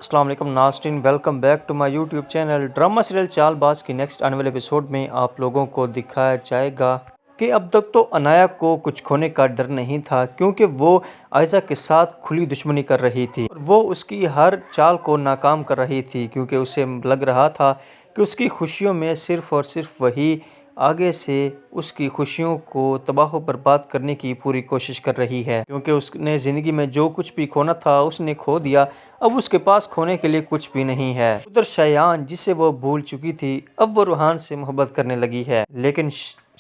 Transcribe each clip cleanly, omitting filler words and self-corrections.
अस्सलाम वालेकुम नाज़रीन, welcome back to my YouTube channel. Drama serial Chaalbaaz की नेक्स्ट आने वाले एपिसोड में आप लोगों को दिखाया जाएगा कि अब तक तो अनाया को कुछ खोने का डर नहीं था, क्योंकि वो आयशा के साथ खुली दुश्मनी कर रही थी और वो उसकी हर चाल को नाकाम कर रही थी, क्योंकि उसे लग रहा था कि उसकी खुशियों में सिर्फ़ और सिर्फ वही आगे से उसकी खुशियों को तबाह बर्बाद करने की पूरी कोशिश कर रही है, क्योंकि उसने ज़िंदगी में जो कुछ भी खोना था उसने खो दिया। अब उसके पास खोने के लिए कुछ भी नहीं है। उधर शायान, जिसे वो भूल चुकी थी, अब वो रूहान से मोहब्बत करने लगी है, लेकिन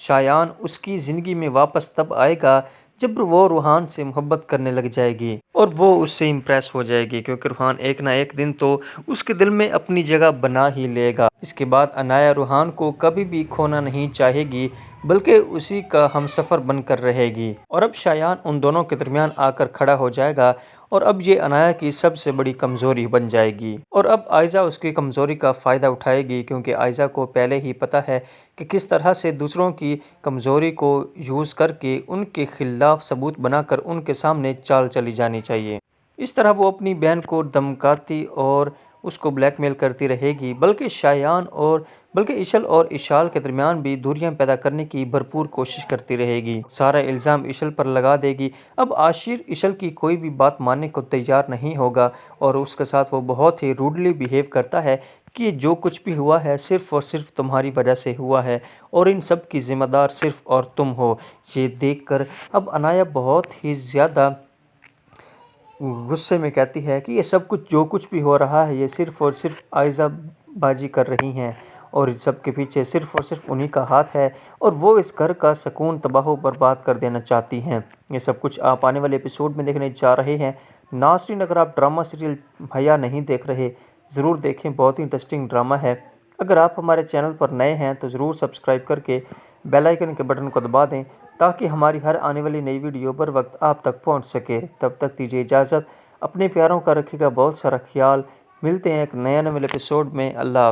शायान उसकी ज़िंदगी में वापस तब आएगा जब वो रूहान से मोहब्बत करने लग जाएगी और वो उससे इम्प्रेस हो जाएगी, क्योंकि रूहान एक ना एक दिन तो उसके दिल में अपनी जगह बना ही लेगा। इसके बाद अनाया रूहान को कभी भी खोना नहीं चाहेगी, बल्कि उसी का हमसफ़र बनकर रहेगी। और अब शायान उन दोनों के दरमियान आकर खड़ा हो जाएगा और अब ये अनाया की सबसे बड़ी कमज़ोरी बन जाएगी। और अब आयशा उसकी कमज़ोरी का फ़ायदा उठाएगी, क्योंकि आयशा को पहले ही पता है कि किस तरह से दूसरों की कमज़ोरी को यूज़ करके उनके खिलाफ सबूत बनाकर उनके सामने चाल चली जानी चाहिए। इस तरह वो अपनी बहन को धमकाती और उसको ब्लैकमेल करती रहेगी, बल्कि इशल और इशाल के दरमियान भी दूरियां पैदा करने की भरपूर कोशिश करती रहेगी। सारा इल्ज़ाम इशल पर लगा देगी। अब आशिर इशल की कोई भी बात मानने को तैयार नहीं होगा और उसके साथ वो बहुत ही रूडली बिहेव करता है कि जो कुछ भी हुआ है सिर्फ़ और सिर्फ तुम्हारी वजह से हुआ है और इन सब की ज़िम्मेदार सिर्फ़ और तुम हो। ये देखकर अब अनाया बहुत ही ज़्यादा गुस्से में कहती है कि ये सब कुछ जो कुछ भी हो रहा है ये सिर्फ़ और सिर्फ आयशा बाजी कर रही हैं और इन सब के पीछे सिर्फ़ और सिर्फ उन्हीं का हाथ है और वो इस घर का सुकून तबाह बर्बाद कर देना चाहती हैं। ये सब कुछ आप आने वाले एपिसोड में देखने जा रहे हैं। नाज़रीन, अगर आप ड्रामा सीरियल हया नहीं देख रहे, ज़रूर देखें, बहुत ही इंटरेस्टिंग ड्रामा है। अगर आप हमारे चैनल पर नए हैं तो ज़रूर सब्सक्राइब करके बेल आइकन के बटन को दबा दें, ताकि हमारी हर आने वाली नई वीडियो बर वक्त आप तक पहुंच सके। तब तक दीजिए इजाज़त, अपने प्यारों का रखिएगा बहुत सारा ख्याल। मिलते हैं एक नया एपिसोड में। अल्लाह।